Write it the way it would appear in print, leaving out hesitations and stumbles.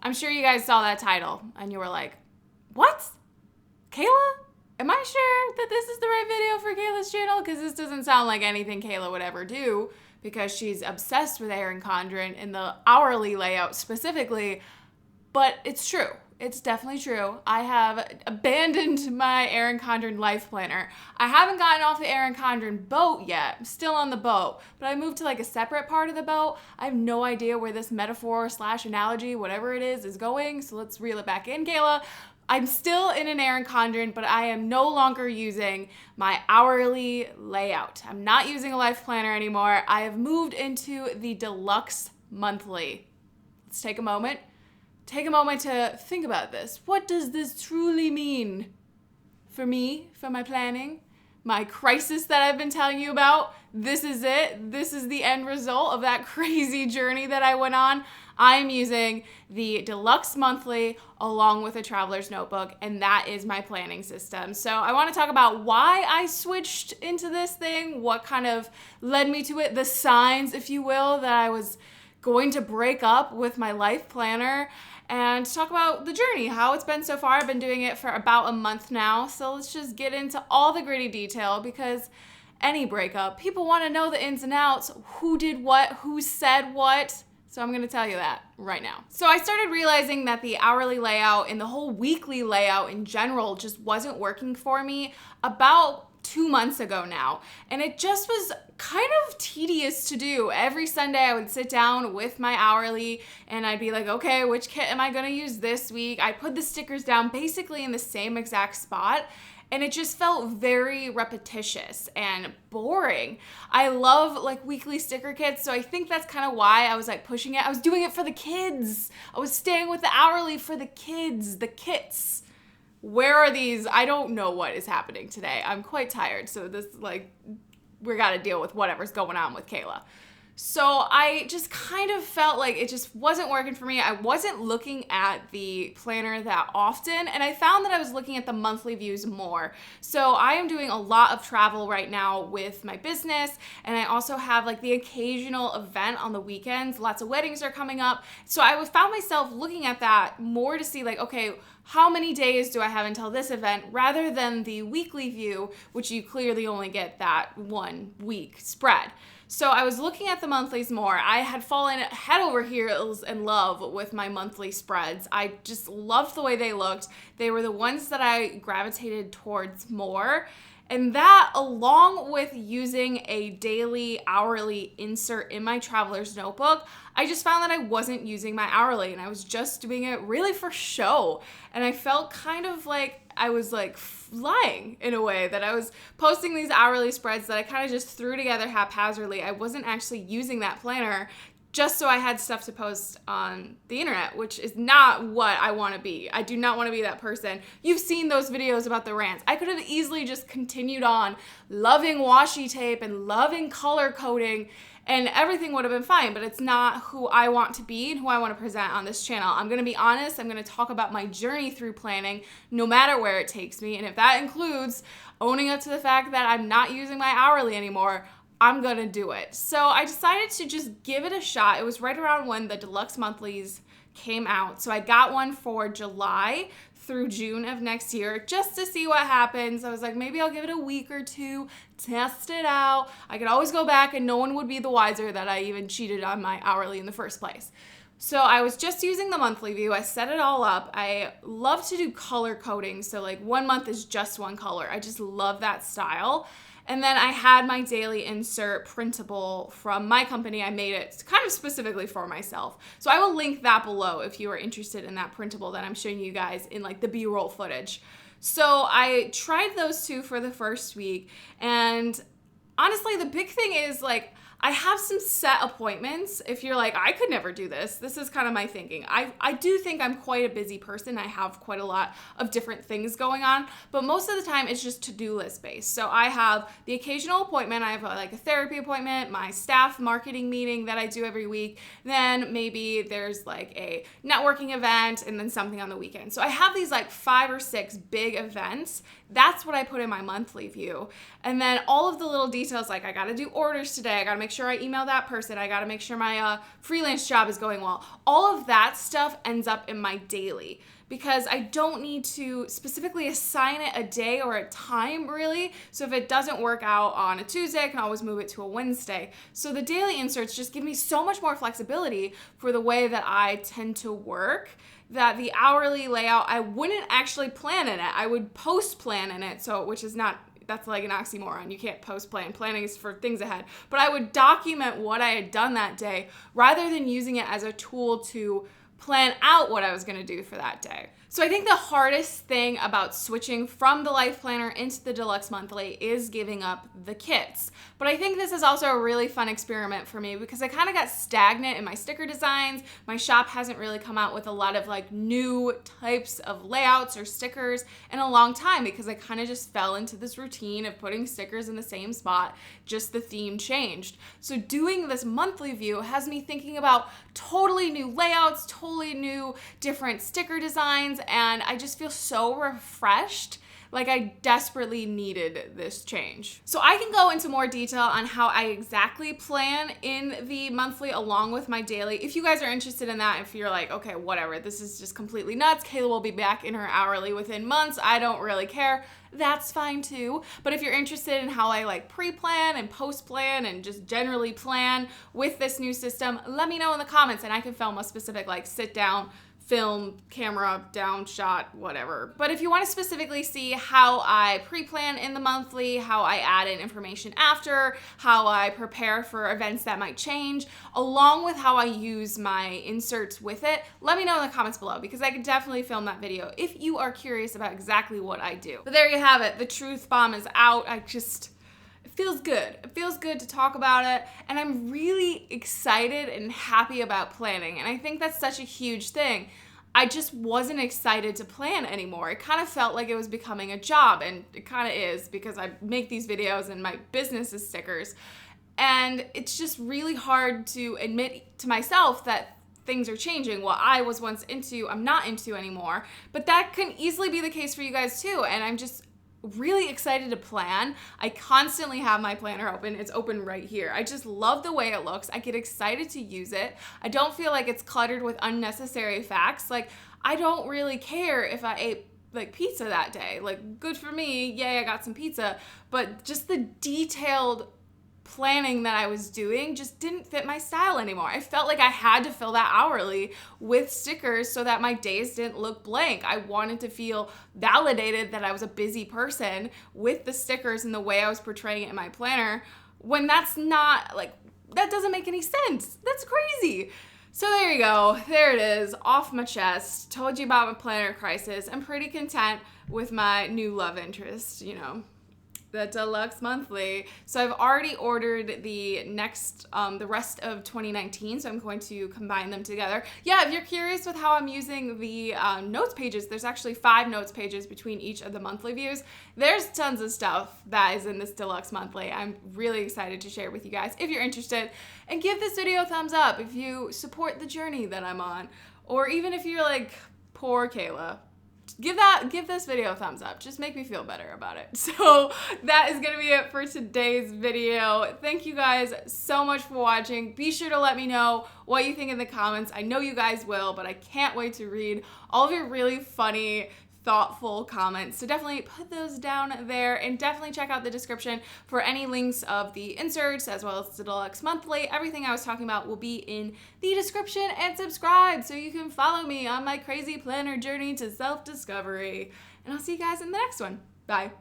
I'm sure you guys saw that title and you were like, what? Kayla? Am I sure that this is the right video for Kayla's channel? Because this doesn't sound like anything Kayla would ever do, because she's obsessed with Erin Condren in the hourly layout specifically. But it's true. It's definitely true. I have abandoned my Erin Condren life planner. I haven't gotten off the Erin Condren boat yet. I'm still on the boat, but I moved to like a separate part of the boat. I have no idea where this metaphor / analogy, whatever it is going. So let's reel it back in, Kayla. I'm still in an Erin Condren, but I am no longer using my hourly layout. I'm not using a life planner anymore. I have moved into the deluxe monthly. Let's take a moment. Take a moment to think about this. What does this truly mean for me, for my planning, my crisis that I've been telling you about? This is it. This is the end result of that crazy journey that I went on. I'm using the deluxe monthly along with a traveler's notebook, and that is my planning system. So I want to talk about why I switched into this thing, what kind of led me to it, the signs, if you will, that I was going to break up with my life planner, and talk about the journey, how it's been so far. I've been doing it for about a month now, so let's just get into all the gritty detail, because any breakup, people want to know the ins and outs, who did what, who said what. So I'm going to tell you that right now. So I started realizing that the hourly layout and the whole weekly layout in general just wasn't working for me about 2 months ago now. And it just was kind of tedious to do. Every Sunday I would sit down with my hourly and I'd be like, okay, which kit am I going to use this week? I put the stickers down basically in the same exact spot. And it just felt very repetitious and boring. I love like weekly sticker kits, so I think that's kind of why I was like pushing it. I was doing it for the kids. I was staying with the hourly for the kids, the kits. Where are these? I don't know what is happening today. I'm quite tired, so this we gotta deal with whatever's going on with Kayla. So I just kind of felt like it just wasn't working for me. I wasn't looking at the planner that often, and I found that I was looking at the monthly views more. So I am doing a lot of travel right now with my business, and I also have like the occasional event on the weekends. Lots of weddings are coming up. So I found myself looking at that more to see like, okay, how many days do I have until this event, rather than the weekly view, which you clearly only get that 1 week spread. So I was looking at the monthlies more. I had fallen head over heels in love with my monthly spreads. I just loved the way they looked. They were the ones that I gravitated towards more. And that, along with using a daily, hourly insert in my traveler's notebook, I just found that I wasn't using my hourly and I was just doing it really for show. And I felt kind of like I was like lying in a way, that I was posting these hourly spreads that I kind of just threw together haphazardly. I wasn't actually using that planner just so I had stuff to post on the internet, which is not what I want to be. I do not want to be that person. You've seen those videos about the rants. I could have easily just continued on loving washi tape and loving color coding, and everything would have been fine, but it's not who I want to be and who I want to present on this channel. I'm going to be honest. I'm going to talk about my journey through planning, no matter where it takes me. And if that includes owning up to the fact that I'm not using my hourly anymore, I'm gonna do it. So I decided to just give it a shot. It was right around when the deluxe monthlies came out. So I got one for July through June of next year just to see what happens. I was like, maybe I'll give it a week or two, test it out. I could always go back and no one would be the wiser that I even cheated on my hourly in the first place. So I was just using the monthly view. I set it all up. I love to do color coding. So like 1 month is just one color. I just love that style. And then I had my daily insert printable from my company. I made it kind of specifically for myself. So I will link that below if you are interested in that printable that I'm showing you guys in like the B-roll footage. So I tried those two for the first week. And honestly, the big thing is like, I have some set appointments. If you're like, I could never do this, this is kind of my thinking. I do think I'm quite a busy person. I have quite a lot of different things going on, but most of the time it's just to-do list based. So I have the occasional appointment. I have like a therapy appointment, my staff marketing meeting that I do every week. Then maybe there's like a networking event and then something on the weekend. So I have these like 5 or 6 big events. That's what I put in my monthly view. And then all of the little details, like I got to do orders today. I got to make make sure I email that person. I gotta make sure my freelance job is going well. All of that stuff ends up in my daily because I don't need to specifically assign it a day or a time really. So if it doesn't work out on a Tuesday, I can always move it to a Wednesday. So the daily inserts just give me so much more flexibility for the way that I tend to work, that the hourly layout, I wouldn't actually plan in it. I would post plan in it, so which is not, that's like an oxymoron. You can't post plan. Planning is for things ahead. But I would document what I had done that day rather than using it as a tool to plan out what I was gonna do for that day. So I think the hardest thing about switching from the Life Planner into the Deluxe Monthly is giving up the kits. But I think this is also a really fun experiment for me because I kind of got stagnant in my sticker designs. My shop hasn't really come out with a lot of like new types of layouts or stickers in a long time because I kind of just fell into this routine of putting stickers in the same spot, just the theme changed. So doing this monthly view has me thinking about totally new layouts, totally new different sticker designs, and I just feel so refreshed. Like I desperately needed this change. So I can go into more detail on how I exactly plan in the monthly along with my daily. If you guys are interested in that, if you're like, okay, whatever, this is just completely nuts. Kayla will be back in her hourly within months. I don't really care. That's fine too. But if you're interested in how I like pre-plan and post-plan and just generally plan with this new system, let me know in the comments and I can film a specific like sit down, film, camera, down shot, whatever. But if you want to specifically see how I pre-plan in the monthly, how I add in information after, how I prepare for events that might change, along with how I use my inserts with it, let me know in the comments below because I could definitely film that video if you are curious about exactly what I do. But there you have it. The truth bomb is out. It feels good. It feels good to talk about it, and I'm really excited and happy about planning, and I think that's such a huge thing. I just wasn't excited to plan anymore. It kind of felt like it was becoming a job, and it kind of is because I make these videos and my business is stickers, and it's just really hard to admit to myself that things are changing. What I was once into, I'm not into anymore, but that can easily be the case for you guys too, and I'm just really excited to plan. I constantly have my planner open. It's open right here. I just love the way it looks. I get excited to use it. I don't feel like it's cluttered with unnecessary facts. Like, I don't really care if I ate like pizza that day. Like, good for me. Yay, I got some pizza. But just the detailed planning that I was doing just didn't fit my style anymore. I felt like I had to fill that hourly with stickers so that my days didn't look blank. I wanted to feel validated that I was a busy person with the stickers and the way I was portraying it in my planner, when that's not, like, that doesn't make any sense. That's crazy. So there you go. There it is, off my chest. Told you about my planner crisis. I'm pretty content with my new love interest, you know, the Deluxe Monthly. So I've already ordered the next, the rest of 2019, so I'm going to combine them together. Yeah, if you're curious with how I'm using the notes pages, there's actually 5 notes pages between each of the monthly views. There's tons of stuff that is in this Deluxe Monthly. I'm really excited to share with you guys if you're interested. And give this video a thumbs up if you support the journey that I'm on. Or even if you're like, poor Kayla, give this video a thumbs up. Just make me feel better about it. So that is gonna be it for today's video. Thank you guys so much for watching. Be sure to let me know what you think in the comments. I know you guys will, but I can't wait to read all of your really funny, thoughtful comments. So definitely put those down there, and definitely check out the description for any links of the inserts as well as the Deluxe Monthly. Everything I was talking about will be in the description, and subscribe so you can follow me on my crazy planner journey to self-discovery. And I'll see you guys in the next one. Bye.